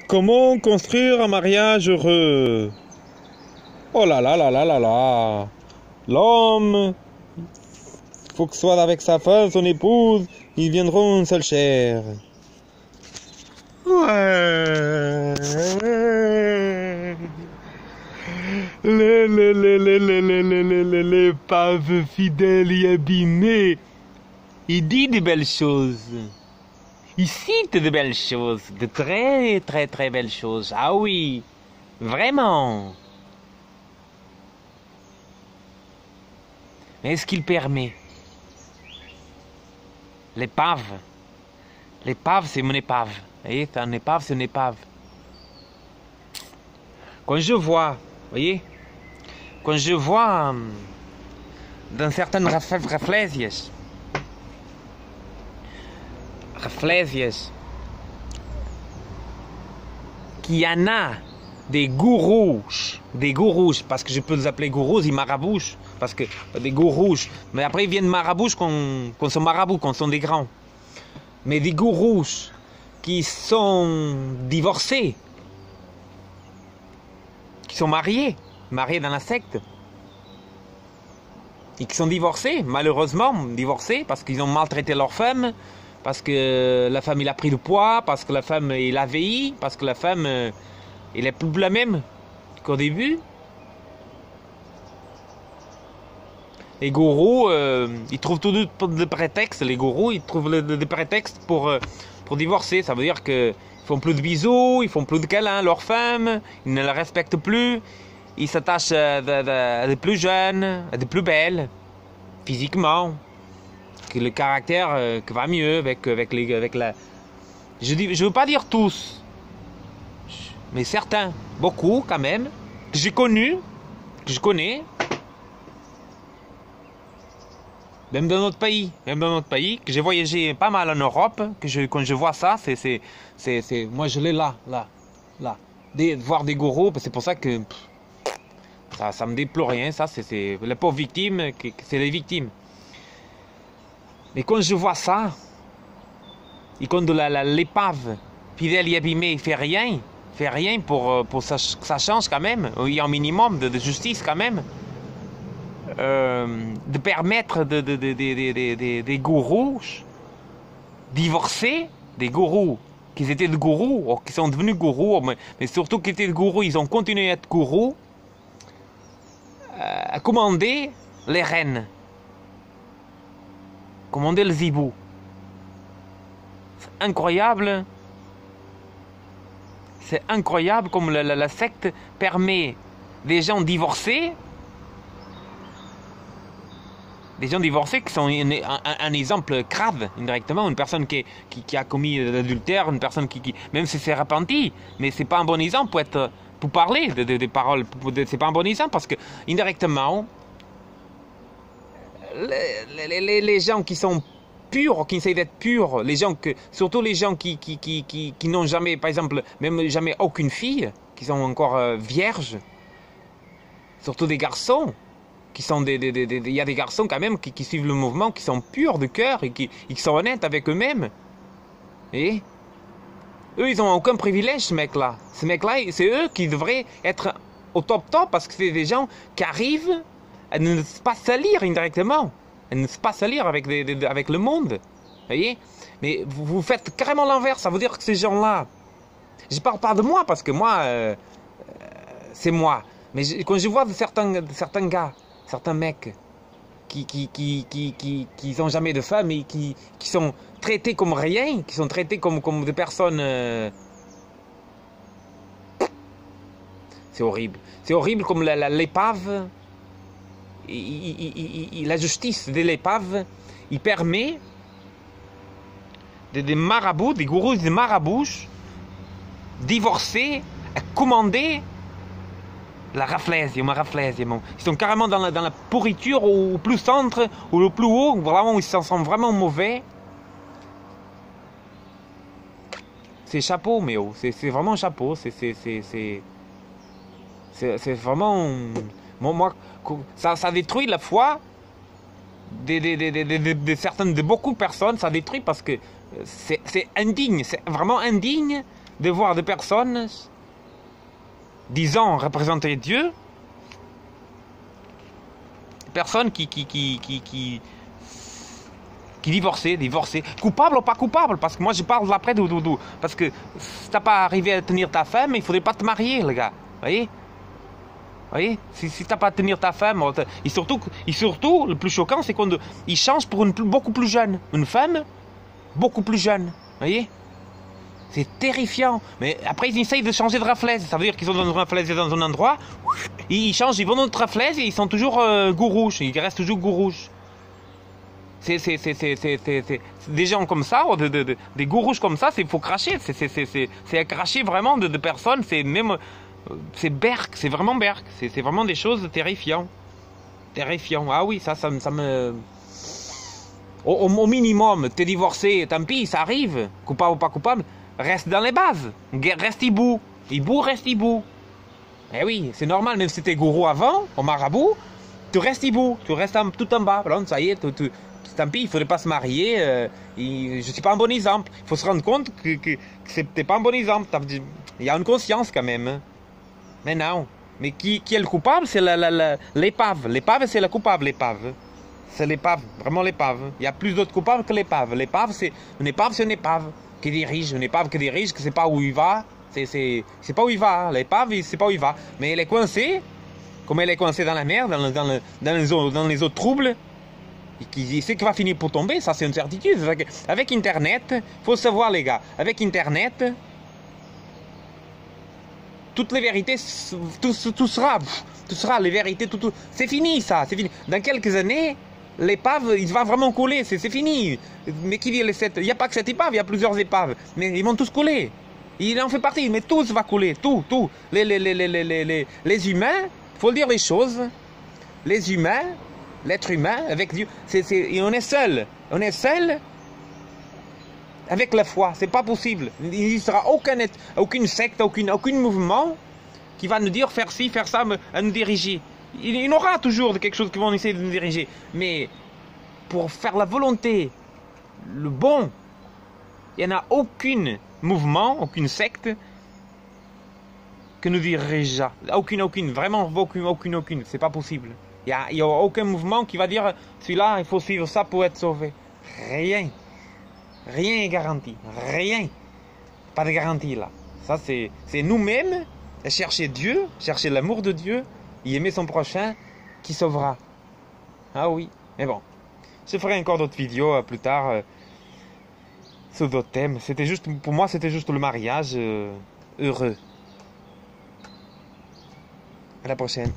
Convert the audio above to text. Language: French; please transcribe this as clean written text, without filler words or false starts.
Comment construire un mariage heureux? Oh là là là là là là. L'homme, faut que soit avec sa femme, son épouse, ils viendront une seule chair. Ouais. L'épave fidèle et abîmée. Il dit de belles choses. Il cite de belles choses, de très très très belles choses. Ah oui, vraiment. Mais est-ce qu'il permet? L'épave. L'épave, c'est mon épave. Vous voyez, c'est une épave, c'est une épave. Quand je vois, vous voyez, quand je vois dans certaines réflexions, qu'il y en a des gourous, parce que je peux les appeler gourous, ils marabouches, parce que des gourous, mais après ils viennent marabouches qu'on sont marabouts, qu'on sont des grands. Mais des gourous qui sont divorcés, qui sont mariés dans la secte, et qui sont divorcés, malheureusement divorcés, parce qu'ils ont maltraité leur femme, parce que la femme il a pris du poids, parce que la femme il a vieilli, parce que la femme il est plus la même qu'au début. Les gourous, ils trouvent tout de prétextes, les gourous, ils trouvent des prétextes pour divorcer. Ça veut dire qu'ils font plus de bisous, ils font plus de câlins à leur femme, ils ne la respectent plus, ils s'attachent à des plus jeunes, à des plus belles, physiquement, que le caractère que va mieux avec la... Je veux pas dire tous, mais certains, beaucoup quand même, que j'ai connus, que je connais, même dans notre pays, que j'ai voyagé pas mal en Europe, quand je vois ça, moi je l'ai là. Voir des gourous, c'est pour ça que ça me déplore rien, ça, c'est les pauvres victimes, c'est les victimes. Mais quand je vois ça, et quand l'épave fidèle et abîmée il fait rien pour que ça change quand même, il y a un minimum de justice quand même, de permettre des gourous divorcés, des gourous qui étaient des gourous, ou qui sont devenus gourous, mais surtout qui étaient des gourous, ils ont continué à être gourous, à commander les reines, commander le zibou. C'est incroyable comme la secte permet des gens divorcés, qui sont un exemple grave, indirectement, une personne qui a commis l'adultère, une personne qui même si c'est repenti, mais c'est pas un bon exemple pour parler des paroles, c'est pas un bon exemple parce que indirectement, les gens qui sont purs, qui essayent d'être purs, surtout les gens qui n'ont jamais, par exemple, même jamais aucune fille, qui sont encore vierges, surtout des garçons, qui sont il y a des garçons quand même qui suivent le mouvement, qui sont purs de cœur et qui sont honnêtes avec eux-mêmes. Et eux, ils n'ont aucun privilège, ces mecs-là, c'est eux qui devraient être au top parce que c'est des gens qui arrivent à ne pas salir indirectement, à ne pas salir avec le monde. Voyez? Mais vous faites carrément l'inverse, ça veut dire que ces gens-là, je parle pas de moi parce que moi, c'est moi, mais quand je vois certains gars, certains mecs qui n'ont jamais de femme et qui sont traités comme rien, qui sont traités comme des personnes... C'est horrible. C'est horrible comme l'épave, la justice de l'épave, il permet des marabouts, des gourous, des marabouts, divorcés, à commander la raflaisie. Ils sont carrément dans la pourriture au plus centre, ou au plus haut, vraiment, ils sont vraiment mauvais. C'est chapeau, mais c'est vraiment chapeau. C'est vraiment... Moi, ça détruit la foi de beaucoup de personnes. Ça détruit parce que c'est indigne, c'est vraiment indigne de voir des personnes, disant représenter Dieu, personnes qui divorçaient, coupables ou pas coupables, parce que moi je parle après doudou, parce que si t'as pas arrivé à tenir ta femme, il faudrait pas te marier, les gars, voyez? Voyez, si t'as pas à tenir ta femme, et surtout, le plus choquant, c'est qu'ils changent pour beaucoup plus jeune. Une femme, beaucoup plus jeune. Voyez? C'est terrifiant. Mais après, ils essayent de changer de reflèse. Ça veut dire qu'ils sont dans une reflèse dans un endroit, ils changent, ils vont dans notre reflèse et ils sont toujours goût rouge. Ils restent toujours goût rouge. C'est des gens comme ça, des goûts rouges comme ça, il faut cracher. C'est à cracher vraiment de personnes. C'est même... C'est berk, c'est vraiment berk. C'est vraiment des choses terrifiantes. Terrifiant. Ah oui, ça me... Au minimum, t'es divorcé, tant pis, ça arrive. Coupable ou pas coupable, reste dans les bases. Reste hibou. Hibou, reste hibou. Eh oui, c'est normal, même si t'es gourou avant, au marabout, tu restes hibou. Tu restes tout en bas. Voilà, ça y est, tant pis, il ne faudrait pas se marier. Je ne suis pas un bon exemple. Il faut se rendre compte que t'es pas un bon exemple. Il y a une conscience quand même. Mais non. Mais qui est le coupable? C'est l'épave. L'épave, c'est le coupable, l'épave. C'est l'épave, vraiment l'épave. Il y a plus d'autres coupables que l'épave. L'épave, c'est une épave qui dirige. Une épave qui dirige, que c'est pas où il va. C'est pas où il va. L'épave, c'est pas où il va. Mais elle est coincée. Comme elle est coincée dans la mer, dans les eaux troubles. Et qui sait qu'il va finir pour tomber, ça c'est une certitude. Avec Internet, il faut savoir les gars, avec Internet, toutes les vérités, tout sera les vérités, tout, c'est fini ça, c'est fini. Dans quelques années, l'épave, il va vraiment couler, c'est fini. Mais il n'y a pas que cette épave, il y a plusieurs épaves, mais ils vont tous couler. Il en fait partie, mais tous va couler, tout. Les humains, il faut dire les choses, les humains, l'être humain, avec Dieu, et on est seul avec la foi, c'est pas possible. Il n'y sera aucune secte, aucun mouvement qui va nous dire faire ci, faire ça, à nous diriger. Il y aura toujours quelque chose qui va essayer de nous diriger, mais pour faire la volonté, le bon, il n'y en a aucun mouvement, aucune secte que nous dirigera. Aucune, vraiment aucune, c'est pas possible. Il n'y a aucun mouvement qui va dire celui-là, il faut suivre ça pour être sauvé. Rien. Rien est garanti. Rien. Pas de garantie là. Ça, c'est nous-mêmes, chercher Dieu, chercher l'amour de Dieu, y aimer son prochain, qui sauvera. Ah oui. Mais bon. Je ferai encore d'autres vidéos plus tard sur d'autres thèmes. Pour moi, c'était juste le mariage heureux. À la prochaine.